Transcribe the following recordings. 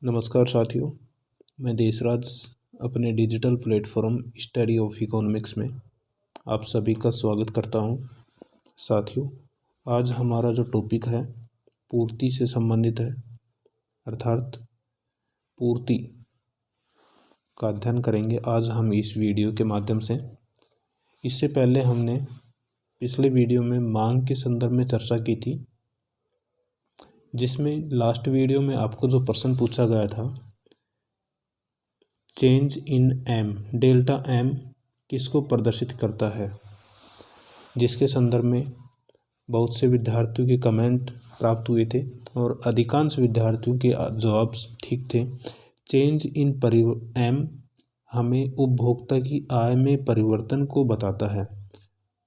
नमस्कार साथियों, मैं देशराज अपने digital platform study of economics में आप सभी का स्वागत करता हूं। साथियों, आज हमारा जो टॉपिक है पूर्ति से संबंधित है, अर्थात पूर्ति का अध्ययन करेंगे आज हम इस वीडियो के माध्यम से। इससे पहले हमने पिछले वीडियो में मांग के संदर्भ में चर्चा की थी, जिसमें लास्ट वीडियो में आपको जो प्रश्न पूछा गया था, change in M, delta M किसको प्रदर्शित करता है, जिसके संदर्भ में बहुत से विद्यार्थियों के कमेंट प्राप्त हुए थे और अधिकांश विद्यार्थियों के जवाब ठीक थे। चेंज इन एम हमें उपभोक्ता की आय में परिवर्तन को बताता है,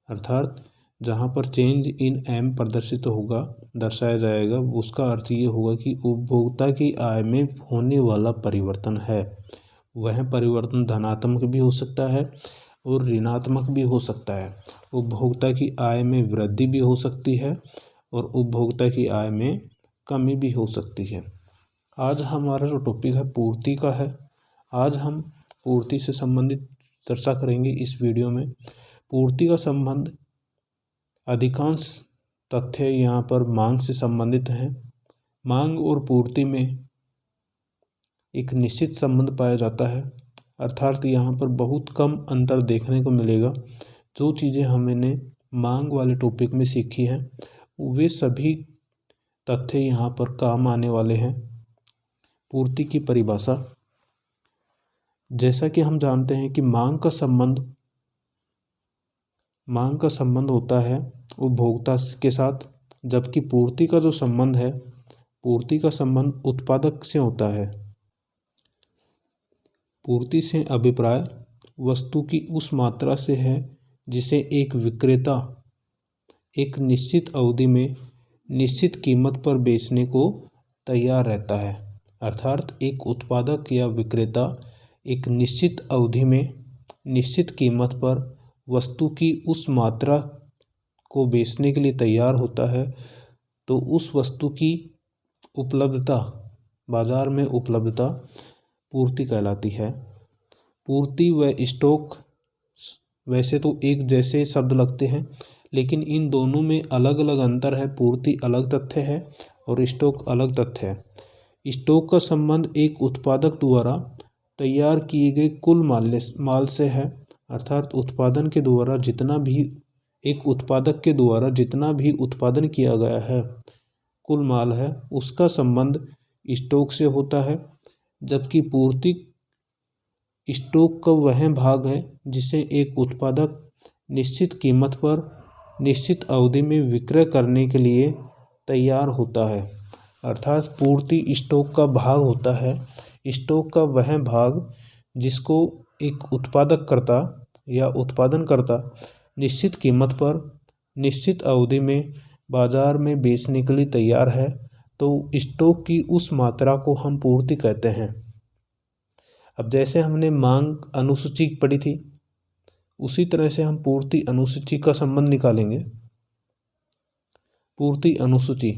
अर्थात जहाँ पर चेंज इन एम प्रदर्शित होगा, दर्शाया जाएगा, उसका अर्थ ये होगा कि उपभोक्ता की आय में होने वाला परिवर्तन है। वह परिवर्तन धनात्मक भी हो सकता है और ऋणात्मक भी हो सकता है। उपभोक्ता की आय में वृद्धि भी हो सकती है और उपभोक्ता की आय में कमी भी हो सकती है। आज हमारा जो टॉपिक है पूर्ति का है। आज हम पूर्ति से संबंधित चर्चा करेंगे इस वीडियो में। पूर्ति का संबंध, अधिकांश तथ्य यहाँ पर मांग से संबंधित हैं। मांग और पूर्ति में एक निश्चित संबंध पाया जाता है, अर्थात यहाँ पर बहुत कम अंतर देखने को मिलेगा। जो चीज़ें हमने मांग वाले टॉपिक में सीखी हैं वे सभी तथ्य यहाँ पर काम आने वाले हैं। पूर्ति की परिभाषा, जैसा कि हम जानते हैं कि मांग का संबंध होता है उपभोक्ता के साथ, जबकि पूर्ति का जो संबंध है, पूर्ति का संबंध उत्पादक से होता है। पूर्ति से अभिप्राय वस्तु की उस मात्रा से है जिसे एक विक्रेता एक निश्चित अवधि में निश्चित कीमत पर बेचने को तैयार रहता है। अर्थात एक उत्पादक या विक्रेता एक निश्चित अवधि में निश्चित कीमत पर वस्तु की उस मात्रा को बेचने के लिए तैयार होता है, तो उस वस्तु की उपलब्धता, बाजार में उपलब्धता पूर्ति कहलाती है। पूर्ति व स्टॉक वैसे तो एक जैसे शब्द लगते हैं, लेकिन इन दोनों में अलग अलग अंतर है। पूर्ति अलग तथ्य है और स्टॉक अलग तथ्य है। स्टॉक का संबंध एक उत्पादक द्वारा तैयार किए गए कुल माल से है, अर्थात उत्पादन के द्वारा जितना भी, एक उत्पादक के द्वारा जितना भी उत्पादन किया गया है कुल माल है, उसका संबंध स्टॉक से होता है। जबकि पूर्ति स्टॉक का वह भाग है जिसे एक उत्पादक निश्चित कीमत पर निश्चित अवधि में विक्रय करने के लिए तैयार होता है। अर्थात पूर्ति स्टॉक का भाग होता है, स्टॉक का वह भाग जिसको एक उत्पादक करता या उत्पादन करता निश्चित कीमत पर निश्चित अवधि में बाजार में बेचने के लिए तैयार है, तो स्टॉक की उस मात्रा को हम पूर्ति कहते हैं। अब जैसे हमने मांग अनुसूची पढ़ी थी, उसी तरह से हम पूर्ति अनुसूची का संबंध निकालेंगे। पूर्ति अनुसूची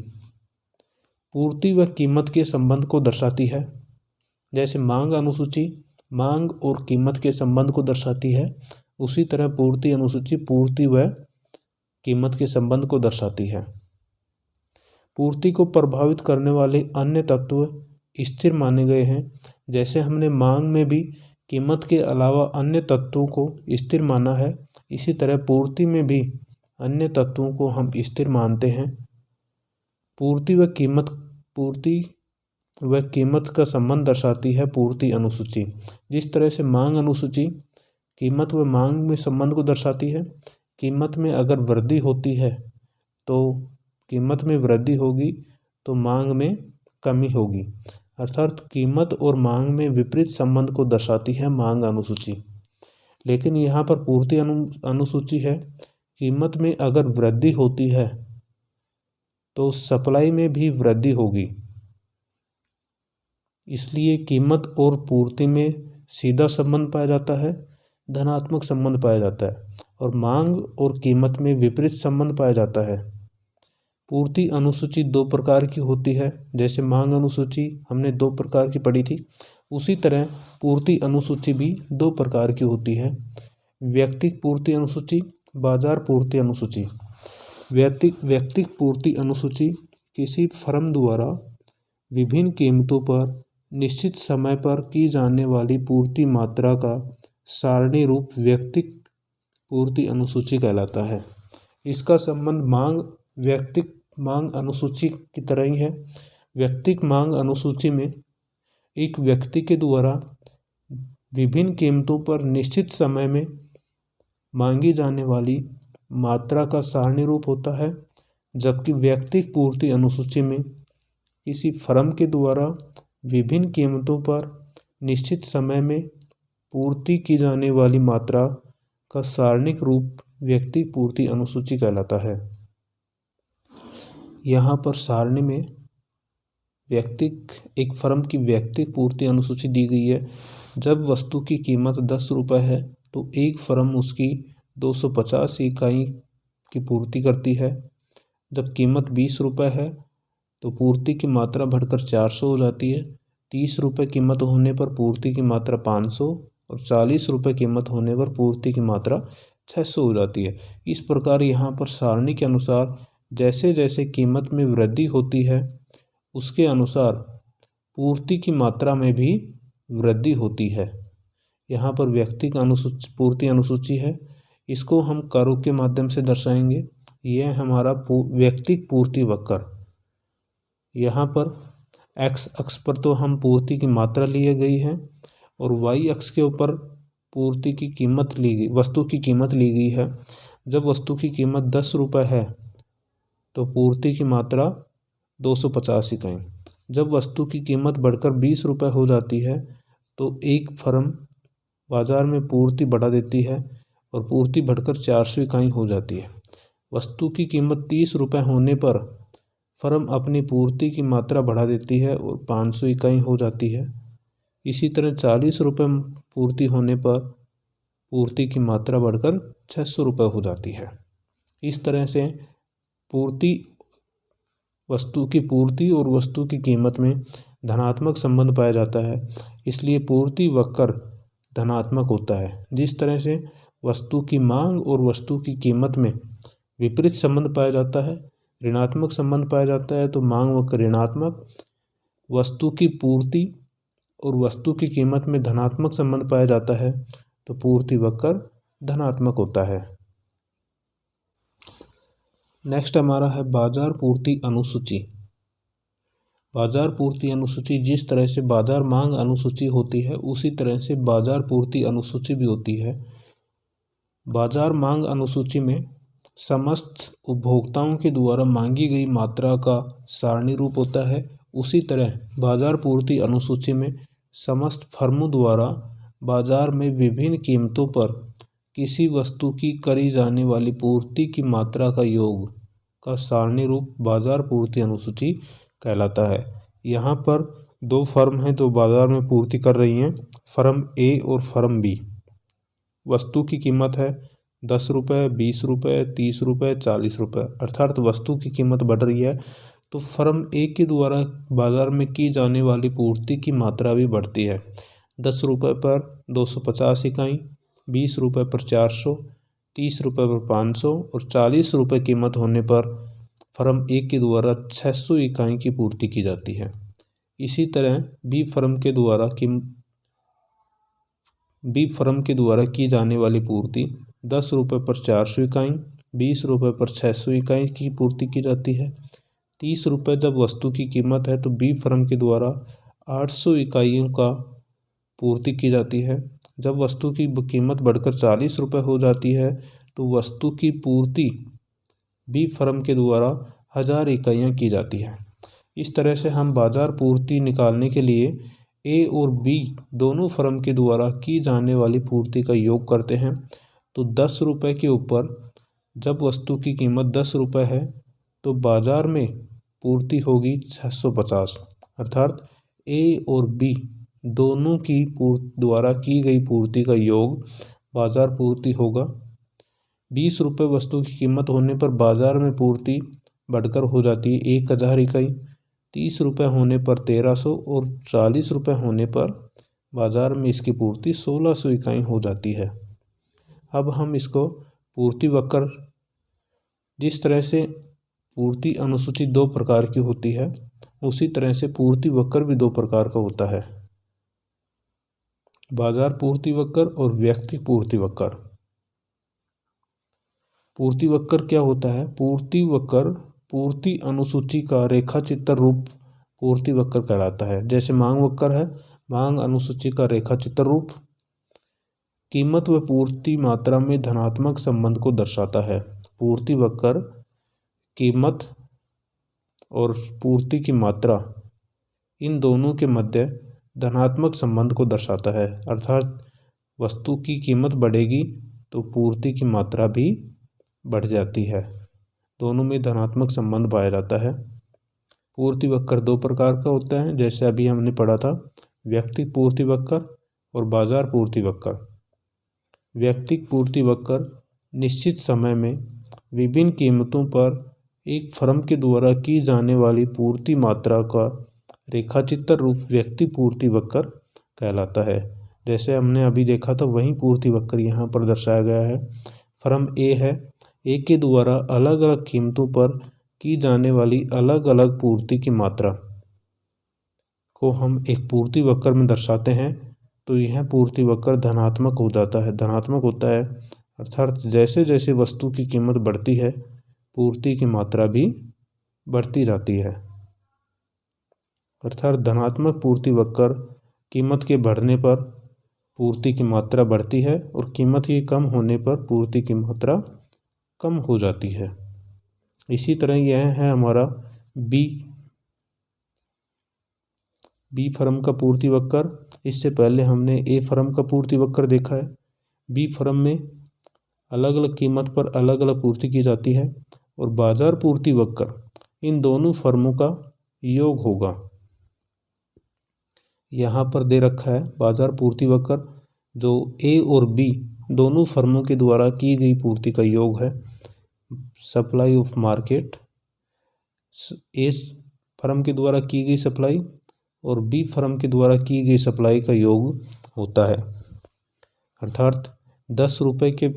पूर्ति व कीमत के संबंध को दर्शाती है। जैसे मांग अनुसूची मांग और कीमत के संबंध को दर्शाती है, उसी तरह पूर्ति अनुसूची पूर्ति व कीमत के संबंध को दर्शाती है। पूर्ति को प्रभावित करने वाले अन्य तत्व स्थिर माने गए हैं। जैसे हमने मांग में भी कीमत के अलावा अन्य तत्वों को स्थिर माना है, इसी तरह पूर्ति में भी अन्य तत्वों को हम स्थिर मानते हैं। पूर्ति व कीमत का संबंध दर्शाती है पूर्ति अनुसूची। जिस तरह से मांग अनुसूची कीमत व मांग में संबंध को दर्शाती है। कीमत में अगर वृद्धि होती है तो कीमत में वृद्धि होगी तो मांग में कमी होगी, अर्थात कीमत और मांग में विपरीत संबंध को दर्शाती है मांग अनुसूची। लेकिन यहाँ पर पूर्ति अनुसूची है, कीमत में अगर वृद्धि होती है तो सप्लाई में भी वृद्धि होगी, इसलिए कीमत और पूर्ति में सीधा संबंध पाया जाता है, धनात्मक संबंध पाया जाता है, और मांग और कीमत में विपरीत संबंध पाया जाता है। पूर्ति अनुसूची दो प्रकार की होती है। जैसे मांग अनुसूची हमने दो प्रकार की पढ़ी थी, उसी तरह पूर्ति अनुसूची भी दो प्रकार की होती है। व्यक्तिक पूर्ति अनुसूची, बाजार पूर्ति अनुसूची। व्यक्तिक पूर्ति अनुसूची किसी फर्म द्वारा विभिन्न कीमतों पर निश्चित समय पर की जाने वाली पूर्ति मात्रा का सारणी रूप व्यक्तिक पूर्ति अनुसूची कहलाता है। इसका संबंध व्यक्तिक मांग अनुसूची की तरह ही है। व्यक्तिक मांग अनुसूची में एक व्यक्ति के द्वारा विभिन्न कीमतों पर निश्चित समय में मांगी जाने वाली मात्रा का सारणी रूप होता है, जबकि व्यक्तिक पूर्ति अनुसूची में किसी फर्म के द्वारा विभिन्न कीमतों पर निश्चित समय में पूर्ति की जाने वाली मात्रा का सारणिक रूप व्यक्तिक पूर्ति अनुसूची कहलाता है। यहाँ पर सारणी में एक फर्म की व्यक्तिक पूर्ति अनुसूची दी गई है। जब वस्तु की कीमत 10 रुपये है तो एक फर्म उसकी 250 इकाई की पूर्ति करती है। जब कीमत 20 रुपये है तो पूर्ति की मात्रा बढ़कर 400 हो जाती है। 30 रुपये कीमत होने पर पूर्ति की मात्रा 500 और 40 रुपये कीमत होने पर पूर्ति की मात्रा 600 हो जाती है। इस प्रकार यहाँ पर सारणी के अनुसार जैसे जैसे कीमत में वृद्धि होती है उसके अनुसार पूर्ति की मात्रा में भी वृद्धि होती है। यहाँ पर व्यक्तिक पूर्ति अनुसूची है, इसको हम कारों के माध्यम से दर्शाएंगे। यह हमारा व्यक्तिक पूर्ति वक्र। यहाँ पर एक्स अक्ष पर तो हम पूर्ति की मात्रा ली गई है और वाई अक्ष के ऊपर पूर्ति की कीमत ली गई, वस्तु की कीमत ली गई है। जब वस्तु की कीमत 10 रुपये है तो पूर्ति की मात्रा 250 इकाई। जब वस्तु की कीमत बढ़कर 20 रुपये हो जाती है तो एक फर्म बाजार में पूर्ति बढ़ा देती है और पूर्ति बढ़कर 400 इकाई हो जाती है। वस्तु की कीमत 30 रुपये होने पर फर्म अपनी पूर्ति की मात्रा बढ़ा देती है और 500 इकाई हो जाती है। इसी तरह 40 रुपये पूर्ति होने पर पूर्ति की मात्रा बढ़कर 600 रुपये हो जाती है। इस तरह से वस्तु की पूर्ति और वस्तु की कीमत में धनात्मक संबंध पाया जाता है, इसलिए पूर्ति वक्र धनात्मक होता है। जिस तरह से वस्तु की मांग और वस्तु की कीमत में विपरीत संबंध पाया जाता है, ऋणात्मक संबंध पाया जाता है, तो मांग वक्र ऋणात्मक, वस्तु की पूर्ति और वस्तु की कीमत में धनात्मक संबंध पाया जाता है तो पूर्ति वक्र धनात्मक होता है। नेक्स्ट हमारा है बाजार पूर्ति अनुसूची। बाजार पूर्ति अनुसूची जिस तरह से बाजार मांग अनुसूची होती है उसी तरह से बाजार पूर्ति अनुसूची भी होती है। बाजार मांग अनुसूची में समस्त उपभोक्ताओं के द्वारा मांगी गई मात्रा का सारणी रूप होता है। उसी तरह बाजार पूर्ति अनुसूची में समस्त फर्मों द्वारा बाजार में विभिन्न कीमतों पर किसी वस्तु की करी जाने वाली पूर्ति की मात्रा का योग का सारणी रूप बाजार पूर्ति अनुसूची कहलाता है। यहाँ पर दो फर्म हैं जो बाजार में पूर्ति कर रही हैं, फर्म ए और फर्म बी। वस्तु की कीमत है 10 रुपये, 20 रुपये, 30 रुपये, 40 रुपये, अर्थात वस्तु की कीमत बढ़ रही है तो फर्म ए के द्वारा बाजार में की जाने वाली पूर्ति की मात्रा भी बढ़ती है। 10 रुपये पर 250 इकाई, 20 रुपये पर 400, 30 रुपये पर 500 और 40 रुपये कीमत होने पर फर्म ए के द्वारा 600 इकाई की पूर्ति की जाती है। इसी तरह बी फर्म के द्वारा की जाने वाली पूर्ति 10 रुपये पर 400 इकाई, 20 रुपये पर 600 इकाई की पूर्ति की जाती है। 30 रुपये जब वस्तु की कीमत है तो बी फर्म के द्वारा 800 इकाइयों का पूर्ति की जाती है। जब वस्तु की कीमत बढ़कर 40 रुपये हो जाती है तो वस्तु की पूर्ति बी फर्म के द्वारा 1000 इकाइयाँ की जाती है। इस तरह से हम बाजार पूर्ति निकालने के लिए ए और बी दोनों फर्म के द्वारा की जाने वाली पूर्ति का योग करते हैं। तो 10 रुपये के ऊपर जब वस्तु की कीमत 10 रुपये है तो बाजार में पूर्ति होगी 650, अर्थात ए और बी दोनों की द्वारा की गई पूर्ति का योग बाजार पूर्ति होगा। 20 रुपये वस्तु की कीमत होने पर बाजार में पूर्ति बढ़कर हो जाती है 1000 इकाई। 30 रुपये होने पर 1300 और 40 रुपये होने पर बाज़ार में इसकी पूर्ति 1600 इकाई हो जाती है। अब हम इसको पूर्ति वक्र, जिस तरह से पूर्ति अनुसूची 2 प्रकार की होती है उसी तरह से पूर्ति वक्र भी 2 प्रकार का होता है, बाजार पूर्ति वक्र और व्यक्ति पूर्ति वक्र। पूर्ति वक्र क्या होता है? पूर्ति वक्र पूर्ति अनुसूची का रेखाचित्र रूप पूर्ति वक्र कहलाता है। जैसे मांग वक्र है, मांग अनुसूची का रेखाचित्र रूप। कीमत व पूर्ति मात्रा में धनात्मक संबंध को दर्शाता है। पूर्ति वक्र कीमत और पूर्ति की मात्रा, इन दोनों के मध्य धनात्मक संबंध को दर्शाता है। अर्थात वस्तु की कीमत बढ़ेगी तो पूर्ति की मात्रा भी बढ़ जाती है, दोनों में धनात्मक संबंध पाया जाता है। पूर्ति वक्र 2 प्रकार का होता है, जैसे अभी हमने पढ़ा था, व्यक्ति पूर्ति वक्र और बाजार पूर्ति वक्र। व्यक्ति पूर्ति वक्र निश्चित समय में विभिन्न कीमतों पर एक फर्म के द्वारा की जाने वाली पूर्ति मात्रा का रेखाचित्र रूप व्यक्ति पूर्ति वक्र कहलाता है। जैसे हमने अभी देखा था वही पूर्ति वक्र यहाँ पर दर्शाया गया है। फर्म ए है, ए के द्वारा अलग अलग कीमतों पर की जाने वाली अलग अलग पूर्ति की मात्रा को हम एक पूर्ति वक्र में दर्शाते हैं, तो यह पूर्ति वक्र धनात्मक हो जाता है, धनात्मक होता है। अर्थात जैसे जैसे वस्तु की कीमत बढ़ती है पूर्ति की मात्रा भी बढ़ती जाती है। अर्थात धनात्मक पूर्ति वक्र कीमत के बढ़ने पर पूर्ति की मात्रा बढ़ती है और कीमत के कम होने पर पूर्ति की मात्रा कम हो जाती है। इसी तरह यह है हमारा बी फर्म का पूर्ति वक्र। इससे पहले हमने ए फर्म का पूर्ति वक्र देखा है। बी फर्म में अलग अलग कीमत पर अलग अलग पूर्ति की जाती है और बाजार पूर्ति वक्र इन दोनों फर्मों का योग होगा। यहाँ पर दे रखा है बाजार पूर्ति वक्र, जो ए और बी दोनों फर्मों के द्वारा की गई पूर्ति का योग है। Supply of market, A firm के द्वारा की गई सप्लाई और बी फर्म के द्वारा की गई सप्लाई का योग होता है। अर्थात 10 रुपये के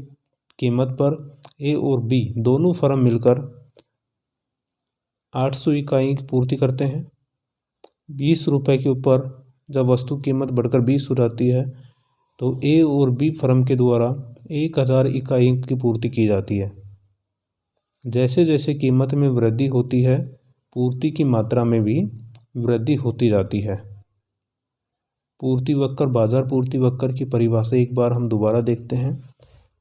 कीमत पर ए और बी दोनों फर्म मिलकर 800 इकाई की पूर्ति करते हैं। 20 रुपये के ऊपर जब वस्तु कीमत बढ़कर 20 हो जाती है तो ए और बी फर्म के द्वारा 1000 इकाई की पूर्ति की जाती है। जैसे जैसे कीमत में वृद्धि होती है पूर्ति की मात्रा में भी वृद्धि होती जाती है। पूर्ति वक्र, बाजार पूर्ति वक्र की परिभाषा एक बार हम दोबारा देखते हैं।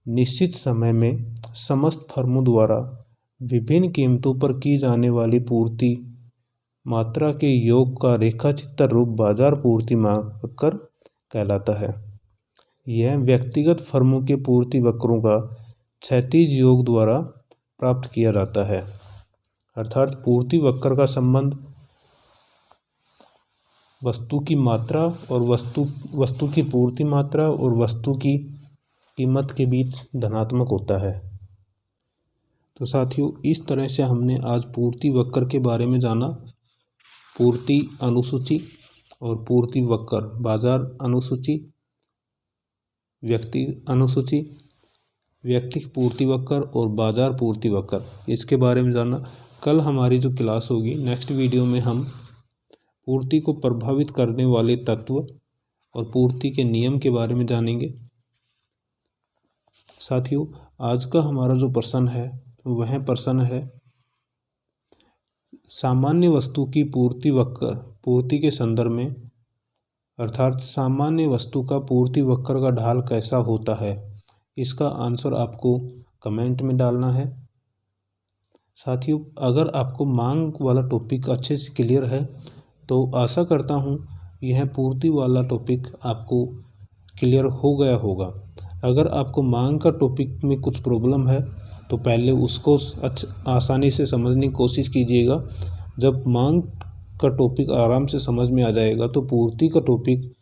निश्चित समय में समस्त फर्मों द्वारा विभिन्न कीमतों पर की जाने वाली पूर्ति मात्रा के योग का रेखाचित्र रूप बाजार पूर्ति वक्र कहलाता है। यह व्यक्तिगत फर्मों के पूर्ति वक्रों का क्षैतिज योग द्वारा प्राप्त किया जाता है। अर्थात पूर्ति वक्र का संबंध वस्तु की मात्रा और वस्तु की पूर्ति मात्रा और वस्तु की कीमत के बीच धनात्मक होता है। तो साथियों, इस तरह से हमने आज पूर्ति वक्र के बारे में जाना। पूर्ति अनुसूची और पूर्ति वक्र, बाजार अनुसूची, व्यक्ति अनुसूची, व्यक्ति पूर्ति वक्र और बाजार पूर्ति वक्र, इसके बारे में जाना। कल हमारी जो क्लास होगी, नेक्स्ट वीडियो में हम पूर्ति को प्रभावित करने वाले तत्व और पूर्ति के नियम के बारे में जानेंगे। साथियों, आज का हमारा जो प्रश्न है वह प्रश्न है सामान्य वस्तु की पूर्ति वक्र, पूर्ति के संदर्भ में, अर्थात सामान्य वस्तु का पूर्ति वक्र का ढाल कैसा होता है। इसका आंसर आपको कमेंट में डालना है। साथियों, अगर आपको मांग वाला टॉपिक अच्छे से क्लियर है तो आशा करता हूँ यह पूर्ति वाला टॉपिक आपको क्लियर हो गया होगा। अगर आपको मांग का टॉपिक में कुछ प्रॉब्लम है तो पहले उसको आसानी से समझने की कोशिश कीजिएगा। जब मांग का टॉपिक आराम से समझ में आ जाएगा तो पूर्ति का टॉपिक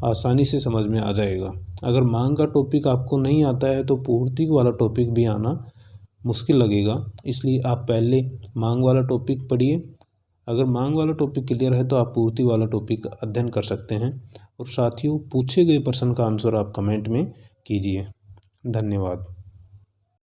आसानी से समझ में आ जाएगा। अगर मांग का टॉपिक आपको नहीं आता है तो पूर्ति वाला टॉपिक भी आना मुश्किल लगेगा, इसलिए आप पहले मांग वाला टॉपिक पढ़िए। अगर मांग वाला टॉपिक क्लियर है तो आप पूर्ति वाला टॉपिक अध्ययन कर सकते हैं। और साथियों, पूछे गए प्रश्न का आंसर आप कमेंट में कीजिए। धन्यवाद।